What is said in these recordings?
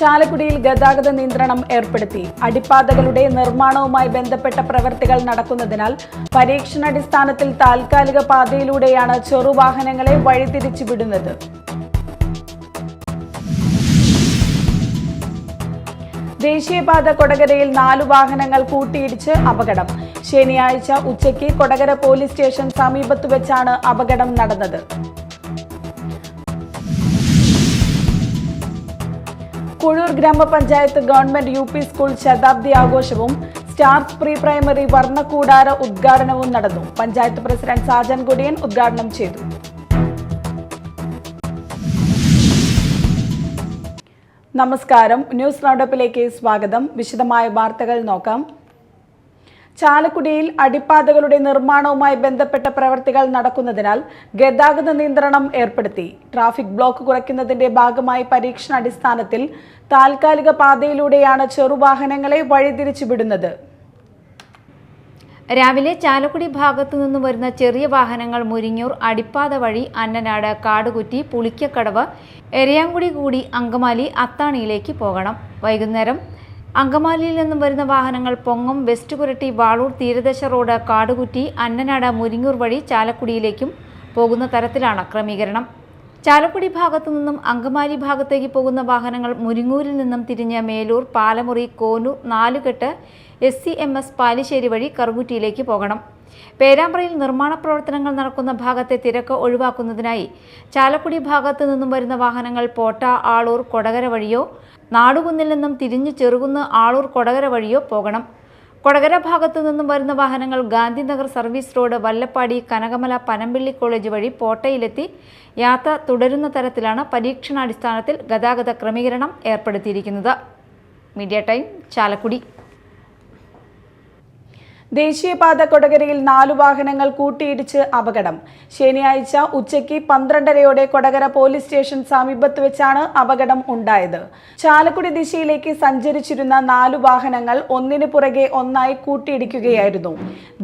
ചാലക്കുടിയിൽ ഗതാഗത നിയന്ത്രണം ഏർപ്പെടുത്തി. അടിപ്പാതകളുടെ നിർമ്മാണവുമായി ബന്ധപ്പെട്ട പ്രവൃത്തികൾ നടക്കുന്നതിനാൽ പരീക്ഷണാടിസ്ഥാനത്തിൽ താൽക്കാലിക പാതയിലൂടെയാണ് ചെറുവാഹനങ്ങളെ വഴിതിരിച്ചു വിടുന്നത്. ദേശീയപാത കൊടകരയിൽ 4 വാഹനങ്ങൾ കൂട്ടിയിടിച്ച് അപകടം. ശനിയാഴ്ച ഉച്ചയ്ക്ക് കൊടകര പോലീസ് സ്റ്റേഷൻ സമീപത്തു വെച്ചാണ് അപകടം നടന്നത്. കുഴൂർ ഗ്രാമപഞ്ചായത്ത് ഗവൺമെന്റ് UP സ്കൂൾ ശതാബ്ദി ആഘോഷവും സ്റ്റാർസ് പ്രീ പ്രൈമറി വർണ്ണക്കൂടാര ഉദ്ഘാടനവും നടന്നു. പഞ്ചായത്ത് പ്രസിഡന്റ് സാജൻ കൊടിയൻ ഉദ്ഘാടനം ചെയ്തു. നമസ്കാരം, ന്യൂസ് റൗണ്ടപ്പിലേക്ക് സ്വാഗതം. വിശദമായ വാർത്തകൾ നോക്കാം. ചാലക്കുടിയിൽ അടിപ്പാതകളുടെ നിർമ്മാണവുമായി ബന്ധപ്പെട്ട പ്രവൃത്തികൾ നടക്കുന്നതിനാൽ ഗതാഗത നിയന്ത്രണം ഏർപ്പെടുത്തി. ട്രാഫിക് ബ്ലോക്ക് കുറയ്ക്കുന്നതിന്റെ ഭാഗമായി പരീക്ഷണാടിസ്ഥാനത്തിൽ താൽക്കാലിക പാതയിലൂടെയാണ് ചെറുവാഹനങ്ങളെ വഴിതിരിച്ചു വിടുന്നത്. രാവിലെ ചാലക്കുടി ഭാഗത്തു നിന്ന് വരുന്ന ചെറിയ വാഹനങ്ങൾ മുരിങ്ങൂർ അടിപ്പാത വഴി അന്നനാട്, കാടുകുറ്റി, പുളിക്കക്കടവ്, എരയാങ്കുടി കൂടി അങ്കമാലി, അത്താണിയിലേക്ക് പോകണം. വൈകുന്നേരം അങ്കമാലിയിൽ നിന്നും വരുന്ന വാഹനങ്ങൾ പൊങ്ങം, വെസ്റ്റ് കുരട്ടി, വാളൂർ, തീരദേശ റോഡ്, കാടുകുറ്റി, അന്നനാട്, മുരിങ്ങൂർ വഴി ചാലക്കുടിയിലേക്കും പോകുന്ന തരത്തിലാണ് ക്രമീകരണം. ചാലക്കുടി ഭാഗത്തു നിന്നും അങ്കമാലി ഭാഗത്തേക്ക് പോകുന്ന വാഹനങ്ങൾ മുരിങ്ങൂരിൽ നിന്നും തിരിഞ്ഞ് മേലൂർ, പാലമുറി, കോനൂർ, നാലുകെട്ട്, SCMS പാലിശ്ശേരി വഴി കറുകുറ്റിയിലേക്ക് പോകണം. പേരാമ്പ്രയിൽ നിർമ്മാണ പ്രവർത്തനങ്ങൾ നടക്കുന്ന ഭാഗത്തെ തിരക്ക് ഒഴിവാക്കുന്നതിനായി ചാലക്കുടി ഭാഗത്തു നിന്നും വരുന്ന വാഹനങ്ങൾ പോട്ട, ആളൂർ, കൊടകര വഴിയോ നാടുകുന്നിൽ നിന്നും തിരിഞ്ഞ് ചെറുകുന്ന്, ആളൂർ, കൊടകര വഴിയോ പോകണം. കൊടകര ഭാഗത്തു നിന്നും വരുന്ന വാഹനങ്ങൾ Gandhinagar service road, Vallappadi, Kanakamala, Panampilly college വഴി പോട്ടയിലെത്തി യാത്ര തുടരുന്ന തരത്തിലാണ് പരീക്ഷണാടിസ്ഥാനത്തിൽ ഗതാഗത ക്രമീകരണം ഏർപ്പെടുത്തിയിരിക്കുന്നത്. Media time, Chalakudy. ദേശീയപാത കൊടകരയിൽ 4 വാഹനങ്ങൾ കൂട്ടിയിടിച്ച് അപകടം. ശനിയാഴ്ച ഉച്ചയ്ക്ക് 12:30 കൊടകര പോലീസ് സ്റ്റേഷൻ സമീപത്ത് വെച്ചാണ് അപകടം ഉണ്ടായത്. ചാലക്കുടി ദിശയിലേക്ക് സഞ്ചരിച്ചിരുന്ന 4 വാഹനങ്ങൾ ഒന്നിനു പുറകെ ഒന്നായി കൂട്ടിയിടിക്കുകയായിരുന്നു.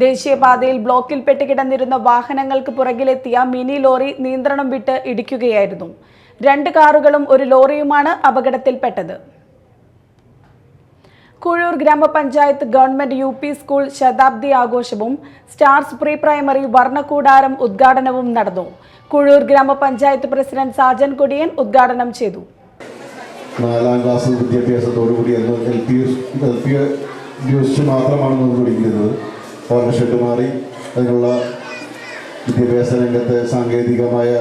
ദേശീയപാതയിൽ ബ്ലോക്കിൽപ്പെട്ട് കിടന്നിരുന്ന വാഹനങ്ങൾക്ക് പുറകിലെത്തിയ മിനി ലോറി നിയന്ത്രണം വിട്ട് ഇടിക്കുകയായിരുന്നു. 2 കാറുകളും ഒരു ലോറിയുമാണ് അപകടത്തിൽപ്പെട്ടത്. കുഴൂർ ഗ്രാമപഞ്ചായത്ത് ഗവൺമെന്റ് UP സ്കൂൾ ശതാബ്ദി ആഘോഷവും സ്റ്റാർസ് പ്രീ പ്രൈമറി വർണ്ണക്കൂടാരം ഉദ്ഘാടനവും നടന്നു. കുഴൂർ ഗ്രാമപഞ്ചായത്ത് പ്രസിഡന്റ് സാജൻ കൊടിയൻ ഉദ്ഘാടനം ചെയ്തു. 4ാം ക്ലാസ് വിദ്യാഭ്യാസത്തോടുകൂടി മാത്രമാണ് നമ്മൾ പഠിക്കുന്നത്. ഓർമ്മ മാറി അതിനുള്ള വിദ്യാഭ്യാസ രംഗത്ത് സാങ്കേതികമായ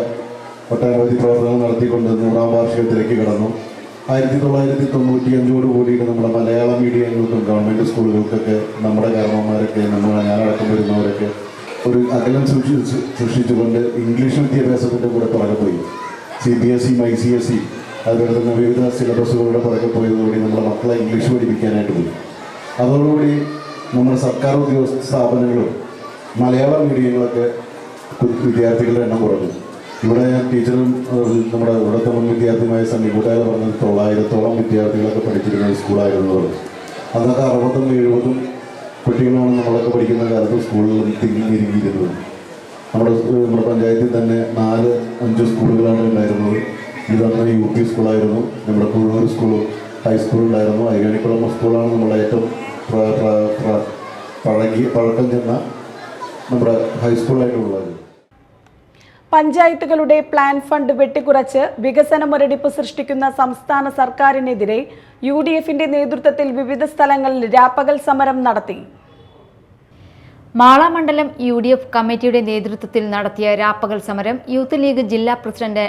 ഒട്ടനവധി പ്രവർത്തനങ്ങൾ നടത്തിക്കൊണ്ട് 100ാം വാർഷികത്തിലേക്ക് കടന്നു. 1995 കൂടിയിട്ട് നമ്മുടെ മലയാളം മീഡിയങ്ങൾക്കും ഗവൺമെൻറ് സ്കൂളുകൾക്കൊക്കെ നമ്മുടെ കാരണവന്മാരൊക്കെ ഞാനടക്കം വരുന്നവരൊക്കെ ഒരു അകലം സൃഷ്ടിച്ചുകൊണ്ട് ഇംഗ്ലീഷ് വിദ്യാഭ്യാസത്തിൻ്റെ കൂടെ പുറകെ പോയി. CBSE, ICSE അതുപോലെ തന്നെ വിവിധ സിലബസുകളുടെ പുറകെ പോയതോടുകൂടി നമ്മുടെ മക്കളെ ഇംഗ്ലീഷ് പഠിപ്പിക്കാനായിട്ട് പോയി. അതോടുകൂടി നമ്മുടെ സർക്കാർ ഉദ്യോഗസ്ഥ സ്ഥാപനങ്ങളും മലയാളം മീഡിയങ്ങളൊക്കെ വിദ്യാർത്ഥികളുടെ എണ്ണം കുറഞ്ഞു. ഇവിടെ ടീച്ചറും നമ്മുടെ ഇവിടുത്തെ മുൻ വിദ്യാർത്ഥിയുമായ സണ്ണിക്കൂട്ടുകാർ പറഞ്ഞത് 900-ഓളം വിദ്യാർത്ഥികളൊക്കെ പഠിച്ചിരുന്ന സ്കൂളായിരുന്നത്. അതൊക്കെ 60-70 കുട്ടികളാണ് നമ്മളൊക്കെ പഠിക്കുന്ന കാലത്ത് സ്കൂളുകളിൽ തിങ്ങിയിരുന്നത്. നമ്മുടെ പഞ്ചായത്തിൽ തന്നെ 4-5 സ്കൂളുകളാണ് ഉണ്ടായിരുന്നത്. ഇതൊന്ന് UP സ്കൂളായിരുന്നു, നമ്മുടെ കുഴൂർ സ്കൂൾ ഹൈസ്കൂളുണ്ടായിരുന്നു, ഐരാണിക്കുളം സ്കൂളാണ് നമ്മുടെ ഏറ്റവും പഴക്കം ചെന്ന നമ്മുടെ ഹൈസ്കൂളായിട്ടുള്ളത്. പഞ്ചായത്തുകളുടെ പ്ലാൻ ഫണ്ട് വെട്ടിക്കുറച്ച് വികസന മുരടിപ്പ് സൃഷ്ടിക്കുന്ന സംസ്ഥാന സർക്കാരിനെതിരെ UDFന്റെ നേതൃത്വത്തിൽ വിവിധ സ്ഥലങ്ങളിൽ രാപ്പകൽ സമരം നടത്തി. മാള മണ്ഡലം UDF കമ്മിറ്റിയുടെ നേതൃത്വത്തിൽ നടത്തിയ രാപ്പകൽ സമരം യൂത്ത് ലീഗ് ജില്ലാ പ്രസിഡന്റ്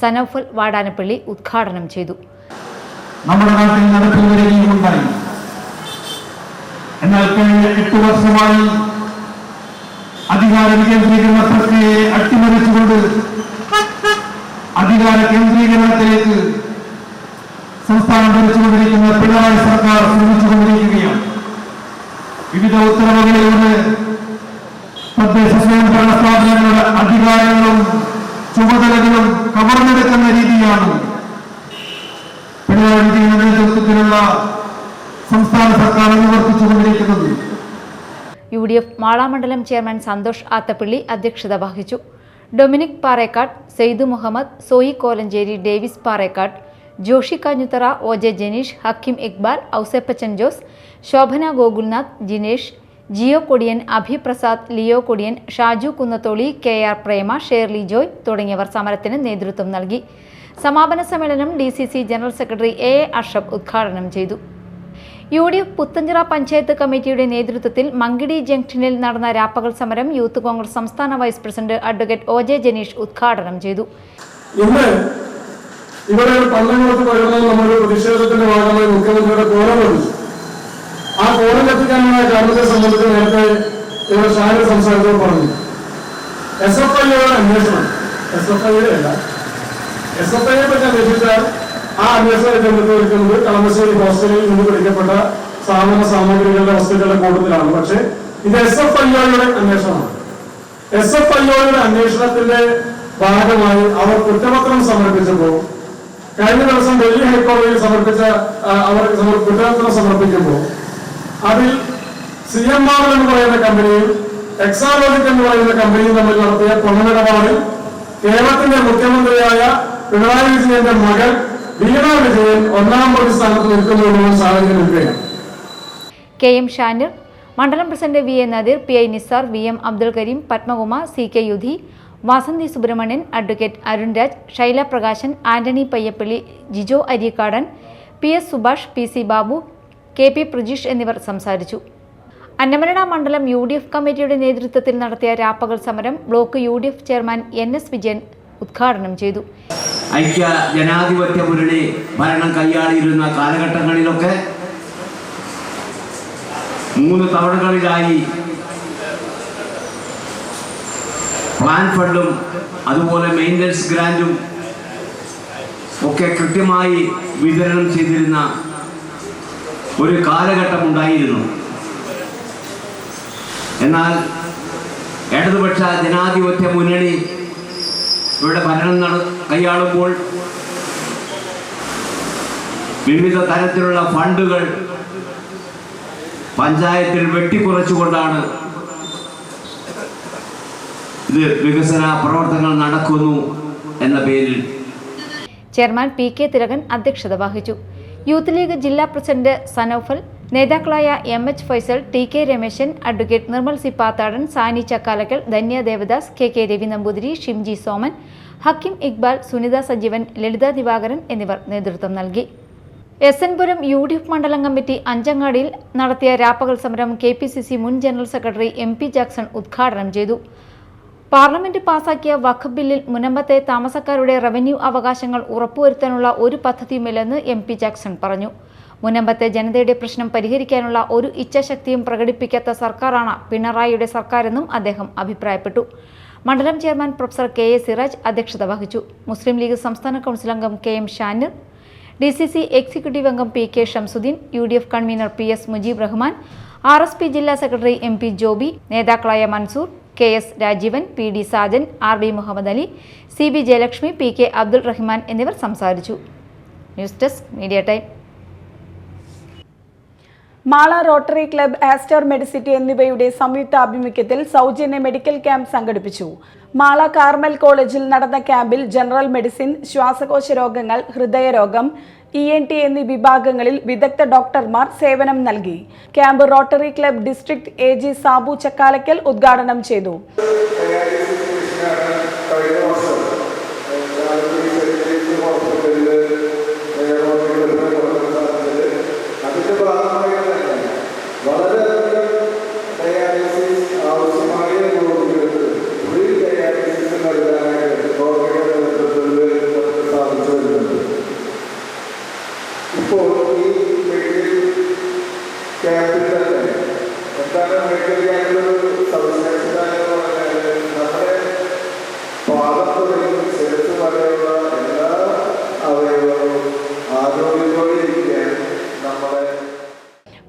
സനൌഫൽ വാടാനപ്പള്ളി ഉദ്ഘാടനം ചെയ്തു. നമ്മുടെ നാട്ടിൽ നടപ്പുവരികയുണ്ടായി. എന്നാൽ കഴിഞ്ഞ 8 വർഷമായി അധികാര വികേന്ദ്രീകരണ പ്രക്രിയയെ അട്ടിമറിച്ചുകൊണ്ട് അധികാര കേന്ദ്രീകരണത്തിലേക്ക് സംസ്ഥാനം ഭരിച്ചുകൊണ്ടിരിക്കുന്ന പിണറായി സർക്കാർ ശ്രമിച്ചുകൊണ്ടിരിക്കുകയാണ്. വിവിധ ഉത്തരവുകളിലൂടെ തദ്ദേശ സ്വയംഭരണ സ്ഥാപനങ്ങളുടെ അധികാരങ്ങളും ചുമതലകളും കവർന്നെടുക്കുന്ന രീതിയാണ് പിണറായി വിജയന്റെ നേതൃത്വത്തിലുള്ള സംസ്ഥാന സർക്കാർ അനുവർത്തിച്ചുകൊണ്ടിരിക്കുന്നത്. UDF മാള മണ്ഡലം ചെയർമാൻ സന്തോഷ് ആത്തപ്പള്ളി അധ്യക്ഷത വഹിച്ചു. ഡൊമിനിക് പാറേക്കാട്, സെയ്ദു മുഹമ്മദ്, സോയി കോലഞ്ചേരി, ഡേവിസ് പാറേക്കാട്, ജോഷി കാഞ്ഞുത്തറ, OJ ജനീഷ്, ഹക്കിം ഇക്ബാൽ, ഔസേപ്പച്ചൻ ജോസ്, ശോഭന ഗോകുൽനാഥ്, ജിനേഷ്, ജിയോ കൊടിയൻ, അഭി പ്രസാദ്, ലിയോ കൊടിയൻ, ഷാജു കുന്നത്തോളി, KR പ്രേമ, ഷേർലി ജോയ് തുടങ്ങിയവർ സമരത്തിന് നേതൃത്വം നൽകി. സമാപന സമ്മേളനം DCC general secretary A. Ashraf ഉദ്ഘാടനം ചെയ്തു. UDF പുത്തഞ്ചിറ പഞ്ചായത്ത് കമ്മിറ്റിയുടെ നേതൃത്വത്തിൽ മങ്കിടി ജംഗ്ഷനിൽ നടന്ന രാപ്പകൽ സമരം യൂത്ത് കോൺഗ്രസ് സംസ്ഥാന vice president advocate OJ Janeesh ഉദ്ഘാടനം ചെയ്തു. ഇന്ന് ഇവിടെ പന്തംകുളത്ത് വരുന്ന നമ്മുടെ പ്രതിഷേധത്തിന്റെ ഭാഗമായി മുഖ്യമന്ത്രിയുടെ കോലം വന്നു. ആ കോലം എത്തിക്കാനുള്ള കാരണത്തെ സംബന്ധിച്ച് നേരത്തെ ഇവിടെ ഷാഹിർ സംസാരിച്ചപ്പോൾ പറഞ്ഞു. SFIയുടെ അന്വേഷണം, SFIയുടെ അല്ല, SFIയെ പറ്റി അന്വേഷിച്ചാൽ ആ അന്വേഷണം കേന്ദ്രീകരിക്കുന്നത് കളമശ്ശേരി ഹോസ്റ്റലിൽ നിന്ന് പിടിക്കപ്പെട്ട സാധന സാമഗ്രികളുടെ വസ്തുക്കളുടെ കൂട്ടത്തിലാണ്. പക്ഷേ ഇത് SFIയുടെ അന്വേഷണമാണ്. SFIയുടെ അന്വേഷണത്തിന്റെ ഭാഗമായി അവർ കുറ്റപത്രം സമർപ്പിച്ചപ്പോൾ, കഴിഞ്ഞ ദിവസം ഡൽഹി ഹൈക്കോടതിയിൽ സമർപ്പിച്ച അവർ കുറ്റപത്രം സമർപ്പിക്കുമ്പോൾ അതിൽ CMR എന്ന് പറയുന്ന കമ്പനിയും എക്സാലോജിക് എന്ന് പറയുന്ന കമ്പനിയും തമ്മിൽ നടത്തിയ പണമിടപാടിൽ കേരളത്തിന്റെ മുഖ്യമന്ത്രിയായ പിണറായി വിജയന്റെ മകൾ വീണ വിജയൻ 1ാം പ്രതി സ്ഥാനത്ത് നിൽക്കുന്ന സാഹചര്യം നിൽക്കുകയാണ്. KM ഷാനിർ, മണ്ഡലം president VA Nadeer, PI Nisar, VM Abdul Kareem, Padmakumar, CK Yudhi, Vasanthi Subrahmanyan, advocate Arun Raj, Shaila Prakashan, Antony Payyappilly, Jijo Arikkadan, PS Subhash, PC Babu, KP Prajeesh എന്നിവർ സംസാരിച്ചു. അന്നമനട മണ്ഡലം UDF കമ്മിറ്റിയുടെ നേതൃത്വത്തിൽ നടത്തിയ രാപ്പകൽ സമരം block UDF chairman NS Vijayan ഉദ്ഘാടനം ചെയ്തു. ഐക്യ ജനാധിപത്യ മുന്നണി ഭരണം കൈയാളിയിരുന്ന കാലഘട്ടങ്ങളിലൊക്കെ 3 തവണകളിലായി പ്ലാൻ ഫണ്ടും അതുപോലെ മെയിൻ്റനൻസ് ഗ്രാൻറ്റും ഒക്കെ കൃത്യമായി വിതരണം ചെയ്തിരുന്ന ഒരു കാലഘട്ടം ഉണ്ടായിരുന്നു. എന്നാൽ ഇടതുപക്ഷ ജനാധിപത്യ മുന്നണി ഇവിടെ ഭരണം കൈയാളുമ്പോൾ വിവിധ തരത്തിലുള്ള ഫണ്ടുകൾ പഞ്ചായത്തിൽ വെട്ടിക്കുറച്ചുകൊണ്ടാണ് ഇത് വികസന പ്രവർത്തനങ്ങൾ നടക്കുന്നു എന്ന പേരിൽ. ചെയർമാൻ PK തിലകൻ അധ്യക്ഷത വഹിച്ചു. യൂത്ത് ലീഗ് ജില്ലാ പ്രസിഡന്റ് സനൌഫൽ, നേതാക്കളായ MH Faisal, TK Rameshan, advocate Nirmal C Pathadan, Sani Chakkalakkal, Dhanya Devadas, KK Ravi Namboothiri, Shimji Soman, Hakkim Iqbal, Sunitha Sajeevan, Lalitha Divakaran എന്നിവർ നേതൃത്വം നൽകി. SN പുരം UDF മണ്ഡലം കമ്മിറ്റി അഞ്ചങ്ങാടിയിൽ നടത്തിയ രാപ്പകൽ സമരം KPCC മുൻ ജനറൽ സെക്രട്ടറി MP ജാക്സൺ ഉദ്ഘാടനം ചെയ്തു. പാർലമെന്റ് പാസാക്കിയ വഖഫ് ബില്ലിൽ മുനമ്പത്തെ താമസക്കാരുടെ റവന്യൂ അവകാശങ്ങൾ ഉറപ്പുവരുത്താനുള്ള ഒരു പദ്ധതിയുമില്ലെന്ന് MP ജാക്സൺ പറഞ്ഞു. മുനമ്പത്തെ ജനതയുടെ പ്രശ്നം പരിഹരിക്കാനുള്ള ഒരു ഇച്ഛാശക്തിയും പ്രകടിപ്പിക്കാത്ത സർക്കാരാണ് പിണറായിയുടെ സർക്കാരെന്നും അദ്ദേഹം അഭിപ്രായപ്പെട്ടു. മണ്ഡലം ചെയർമാൻ പ്രൊഫസർ KA സിറാജ് അധ്യക്ഷത വഹിച്ചു. മുസ്ലിം ലീഗ് സംസ്ഥാന കൗൺസിൽ അംഗം KM ഷാനിർ, DCC എക്സിക്യൂട്ടീവ് അംഗം PK Shamsuddin, UDF convener PS Mujeeb Rahman, RSP ജില്ലാ സെക്രട്ടറി MP ജോബി, നേതാക്കളായ Mansoor, KS Rajeevan, PD Sajan, RB Muhammad Ali, CB Jayalakshmi, PK Abdul Rahman എന്നിവർ സംസാരിച്ചു. News desk media time. Mala rotary club, Aster Medicity എന്നിവയുടെ സംയുക്ത ആഭിമുഖ്യത്തിൽ സൗജന്യ മെഡിക്കൽ ക്യാമ്പ് സംഘടിപ്പിച്ചു. മാള കാർമൽ കോളേജിൽ നടന്ന ക്യാമ്പിൽ ജനറൽ മെഡിസിൻ, ശ്വാസകോശ രോഗങ്ങൾ, ഹൃദയരോഗം, ENT എന്നീ വിഭാഗങ്ങളിൽ വിദഗ്ധ ഡോക്ടർമാർ സേവനം നൽകി. Camp rotary club district AG Sabu Chakkalakkal ഉദ്ഘാടനം ചെയ്തു.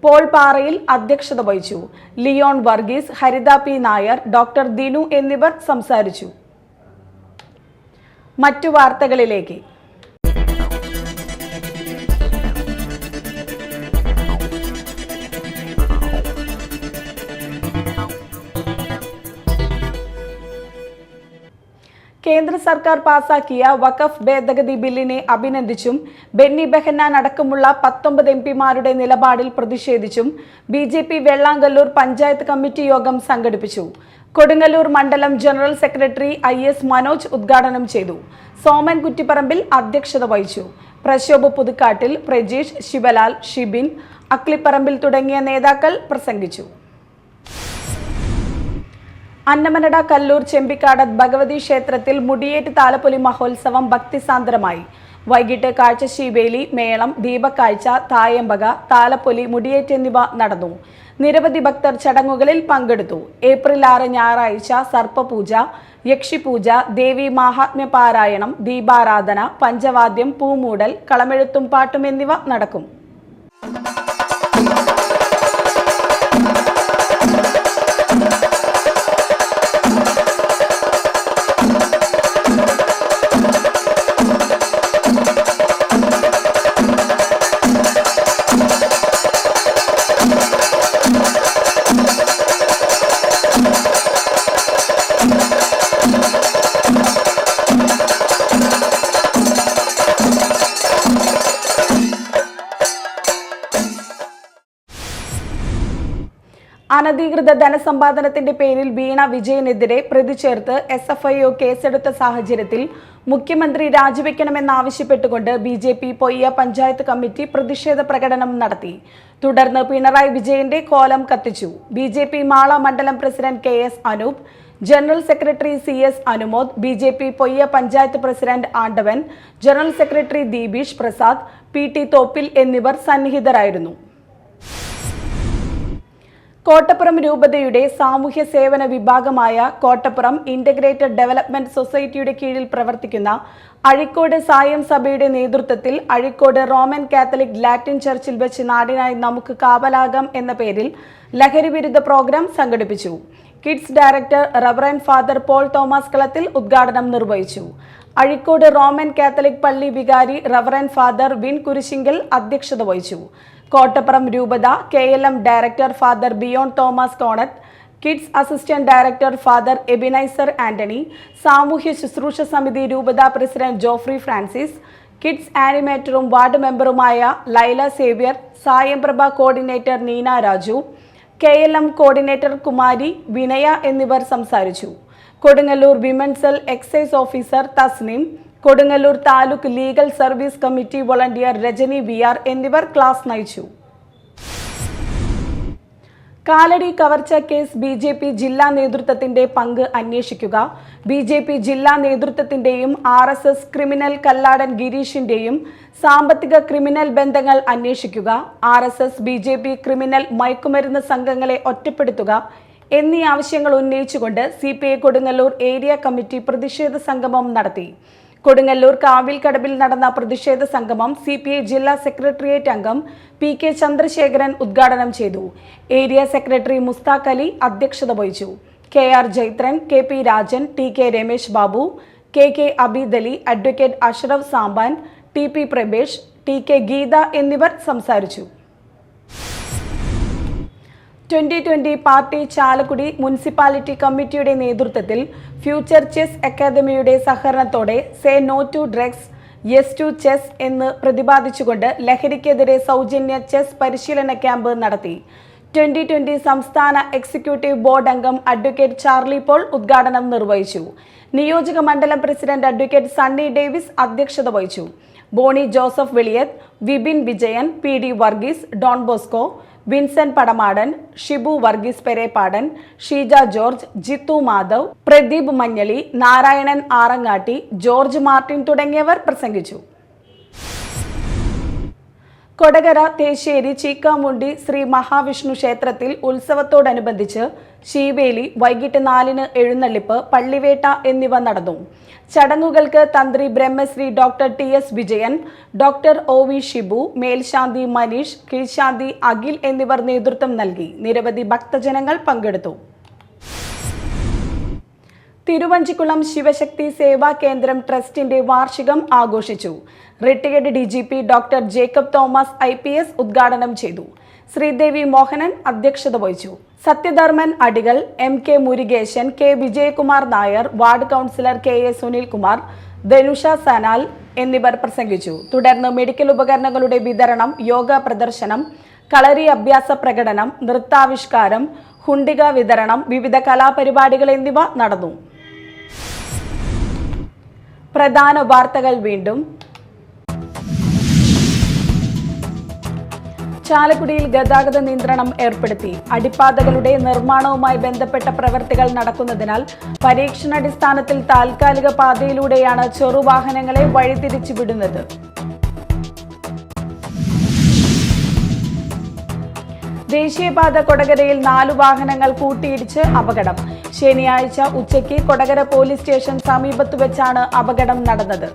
പോൾ പാറയിൽ അധ്യക്ഷത വഹിച്ചു. ലിയോൺ വർഗീസ്, ഹരിത P നായർ, ഡോക്ടർ ദിനു എന്നിവർ സംസാരിച്ചു. മറ്റു വാർത്തകളിലേക്ക്. കേന്ദ്ര സർക്കാർ പാസാക്കിയ വഖഫ് ഭേദഗതി ബില്ലിനെ അഭിനന്ദിച്ചും ബെന്നി ബെഹന്നാൻ അടക്കമുള്ള 19 എംപിമാരുടെ നിലപാടിൽ പ്രതിഷേധിച്ചും BJP വെള്ളാങ്കല്ലൂർ പഞ്ചായത്ത് കമ്മിറ്റി യോഗം സംഘടിപ്പിച്ചു. കൊടുങ്ങല്ലൂർ മണ്ഡലം ജനറൽ സെക്രട്ടറി IS മനോജ് ഉദ്ഘാടനം ചെയ്തു. സോമൻ കുറ്റിപ്പറമ്പിൽ അധ്യക്ഷത വഹിച്ചു. പ്രശോഭ് പുതുക്കാട്ടിൽ, പ്രജീഷ്, ശിവലാൽ, ഷിബിൻ, അക്ലിപ്പറമ്പിൽ തുടങ്ങിയ നേതാക്കൾ പ്രസംഗിച്ചു. അന്നമനട കല്ലൂർ ചെമ്പിക്കാടത്ത് ഭഗവതി ക്ഷേത്രത്തിൽ മുടിയേറ്റ് താലപ്പൊലി മഹോത്സവം ഭക്തിസാന്ദ്രമായി. വൈകിട്ട് കാഴ്ചശീവേലി, മേളം, ദീപക്കാഴ്ച, തായമ്പക, താലപ്പൊലി, മുടിയേറ്റ് എന്നിവ നടന്നു. നിരവധി ഭക്തർ ചടങ്ങുകളിൽ പങ്കെടുത്തു. ഏപ്രിൽ 6 ഞായറാഴ്ച സർപ്പപൂജ, യക്ഷിപൂജ, ദേവി മാഹാത്മ്യ പാരായണം, ദീപാരാധന, പഞ്ചവാദ്യം, പൂമൂടൽ, കളമെഴുത്തും പാട്ടും എന്നിവ നടക്കും. അനധികൃത ധനസമ്പാദനത്തിന്റെ പേരിൽ വീണ വിജയനെതിരെ പ്രതി ചേർത്ത് SFIO കേസെടുത്ത സാഹചര്യത്തിൽ മുഖ്യമന്ത്രി രാജിവെക്കണമെന്നാവശ്യപ്പെട്ടുകൊണ്ട് BJP പൊയ്യ പഞ്ചായത്ത് കമ്മിറ്റി പ്രതിഷേധ പ്രകടനം നടത്തി. തുടർന്ന് പിണറായി വിജയന്റെ കോലം കത്തിച്ചു. BJP മാള മണ്ഡലം president KS Anoop, general secretary CS Anumod, BJP Poyya panchayat president Andavan, general secretary Deepeesh Prasad, PT Thoppil എന്നിവർ സന്നിഹിതരായിരുന്നു. കോട്ടപ്പുറം രൂപതയുടെ സാമൂഹ്യ സേവന വിഭാഗമായ കോട്ടപ്പുറം ഇന്റഗ്രേറ്റഡ് ഡെവലപ്മെന്റ് സൊസൈറ്റിയുടെ കീഴിൽ പ്രവർത്തിക്കുന്ന അഴിക്കോട് സായം സഭയുടെ നേതൃത്വത്തിൽ അഴിക്കോട് റോമൻ കാത്തലിക് ലാറ്റിൻ ചർച്ചിൽ വെച്ച് നാടിനായി നമുക്ക് കാവലാകാം എന്ന പേരിൽ ലഹരിവിരുദ്ധ പ്രോഗ്രാം സംഘടിപ്പിച്ചു. Kids director reverend father Paul Thomas Kalathil ഉദ്ഘാടനം നിർവഹിച്ചു. അഴിക്കോട് റോമൻ കാത്തലിക് പള്ളി വികാരി റവറൻ ഫാദർ വിൻ കുരിശിങ്കൽ അധ്യക്ഷത വഹിച്ചു. കോട്ടപ്പുറം രൂപത KLM director father Biyon Thomas Konath, kids assistant director father Ebenezer Antony, സാമൂഹ്യ ശുശ്രൂഷ സമിതി രൂപത പ്രസിഡന്റ് ജോഫ്രി ഫ്രാൻസിസ്, കിഡ്സ് ആനിമേറ്ററും വാർഡ് മെമ്പറുമായ Laila Xavier, Sayamprabha coordinator Neena Raju, KLM coordinator Kumari Vinaya എന്നിവർ സംസാരിച്ചു. Kodungallur women's cell excise officer Thasnim, Kodungallur taluk legal service committee volunteer Rajani VR എന്നിവർ ക്ലാസ് നയിച്ചു. കാലടി കവർച്ച കേസ് BJP ജില്ലാ നേതൃത്വത്തിന്റെ പങ്ക് അന്വേഷിക്കുക. BJP ജില്ലാ നേതൃത്വത്തിന്റെയും RSS ക്രിമിനൽ കല്ലാടൻ ഗിരീഷിന്റെയും സാമ്പത്തിക ക്രിമിനൽ ബന്ധങ്ങൾ അന്വേഷിക്കുക. RSS BJP ക്രിമിനൽ മയക്കുമരുന്ന് സംഘങ്ങളെ ഒറ്റപ്പെടുത്തുക എന്നീ ആവശ്യങ്ങൾ ഉന്നയിച്ചുകൊണ്ട് CPI കൊടുങ്ങല്ലൂർ ഏരിയ കമ്മിറ്റി പ്രതിഷേധ സംഗമം നടത്തി. കൊടുങ്ങല്ലൂർ കാവിൽക്കടവിൽ നടന്ന പ്രതിഷേധ സംഗമം CPI ജില്ലാ സെക്രട്ടേറിയറ്റ് അംഗം PK ചന്ദ്രശേഖരൻ ഉദ്ഘാടനം ചെയ്തു. ഏരിയ സെക്രട്ടറി മുസ്താഖ് അലി അധ്യക്ഷത വഹിച്ചു. KR Jaithran, KP Rajan, TK Ramesh Babu, KK Abeed Ali, advocate Ashraf Sampan, TP Prabhesh, TK Geetha എന്നിവർ സംസാരിച്ചു. 2020 പാർട്ടി ചാലക്കുടി മുനിസിപ്പാലിറ്റി കമ്മിറ്റിയുടെ നേതൃത്വത്തിൽ ഫ്യൂച്ചർ ചെസ് അക്കാദമിയുടെ സഹകരണത്തോടെ say no to drugs, yes to chess എന്ന് പ്രതിപാദിച്ചുകൊണ്ട് ലഹരിക്കെതിരെ സൗജന്യ ചെസ് പരിശീലന ക്യാമ്പ് നടത്തി. 2020 സംസ്ഥാന എക്സിക്യൂട്ടീവ് ബോർഡ് അംഗം അഡ്വക്കേറ്റ് ചാർലി പോൾ ഉദ്ഘാടനം നിർവഹിച്ചു. നിയോജക മണ്ഡലം പ്രസിഡന്റ് അഡ്വക്കേറ്റ് സണ്ണി ഡേവിസ് അധ്യക്ഷത വഹിച്ചു. ബോണി ജോസഫ് വെളിയത്ത്, വിപിൻ വിജയൻ, PD വർഗീസ്, ഡോൺ ബോസ്കോ, വിൻസെന്റ് പടമാടൻ, ഷിബു വർഗീസ് പെരേപ്പാടൻ, ഷീജ ജോർജ്, ജിത്തു മാധവ്, പ്രദീപ് മഞ്ഞളി, നാരായണൻ ആറങ്ങാട്ടി, ജോർജ് മാർട്ടിൻ തുടങ്ങിയവർ പ്രസംഗിച്ചു. കൊടകര തേശ്ശേരി ചീക്കാമുണ്ടി ശ്രീ മഹാവിഷ്ണു ക്ഷേത്രത്തിൽ ഉത്സവത്തോടനുബന്ധിച്ച് ശീവേലി, വൈകിട്ട് 4-ന് എഴുന്നള്ളിപ്പ്, പള്ളിവേട്ട എന്നിവ നടന്നു. ചടങ്ങുകൾക്ക് തന്ത്രി Brahmasree doctor TS Vijayan, doctor OV Shibu, മേൽശാന്തി മനീഷ്, കീഴ്ശാന്തി അഖിൽ എന്നിവർ നേതൃത്വം നൽകി. നിരവധി ഭക്തജനങ്ങൾ പങ്കെടുത്തു. തിരുവഞ്ചിക്കുളം ശിവശക്തി സേവാ കേന്ദ്രം ട്രസ്റ്റിന്റെ വാർഷികം ആഘോഷിച്ചു. Retired DGP doctor Jacob Thomas IPS ഉദ്ഘാടനം ചെയ്തു. ശ്രീദേവി മോഹനൻ അധ്യക്ഷത വഹിച്ചു. Sathyadharman Adikal, MK Murukeshan, K Vijayakumar Nair, ward councillor KA Sunilkumar, Dhanusha Sanal എന്നിവർ പ്രസംഗിച്ചു. തുടർന്ന് മെഡിക്കൽ ഉപകരണങ്ങളുടെ വിതരണം, യോഗ പ്രദർശനം, കളരി അഭ്യാസ പ്രകടനം, നൃത്താവിഷ്കാരം, ഹുണ്ടിക വിതരണം, വിവിധ കലാപരിപാടികൾ എന്നിവ നടന്നു. പ്രധാന വാർത്തകൾ വീണ്ടും. ചാലക്കുടിയിൽ ഗതാഗത നിയന്ത്രണം ഏർപ്പെടുത്തി. അടിപ്പാതകളുടെ നിർമ്മാണവുമായി ബന്ധപ്പെട്ട പ്രവൃത്തികൾ നടക്കുന്നതിനാൽ പരീക്ഷണാടിസ്ഥാനത്തിൽ താൽക്കാലിക പാതയിലൂടെയാണ് ചെറുവാഹനങ്ങളെ വഴിതിരിച്ചു വിടുന്നത്. ദേശീയപാത കൊടകരയിൽ 4 വാഹനങ്ങൾ കൂട്ടിയിടിച്ച് അപകടം. ശനിയാഴ്ച ഉച്ചയ്ക്ക് കൊടകര പോലീസ് സ്റ്റേഷൻ സമീപത്തു വെച്ചാണ് അപകടം നടന്നത്.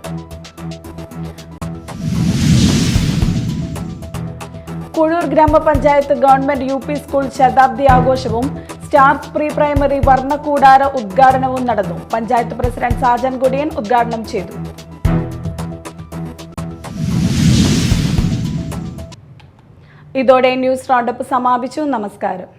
കുഴൂർ ഗ്രാമപഞ്ചായത്ത് ഗവൺമെന്റ് UP സ്കൂൾ ശതാബ്ദി ആഘോഷവും സ്റ്റാർസ് പ്രീ പ്രൈമറി വർണ്ണക്കൂടാര ഉദ്ഘാടനവും നടന്നു. പഞ്ചായത്ത് പ്രസിഡന്റ് സാജൻ കൊടിയൻ ഉദ്ഘാടനം ചെയ്തു. ഇതോടെ ന്യൂസ് റൗണ്ടപ്പ് സമാപിച്ചു. നമസ്കാരം.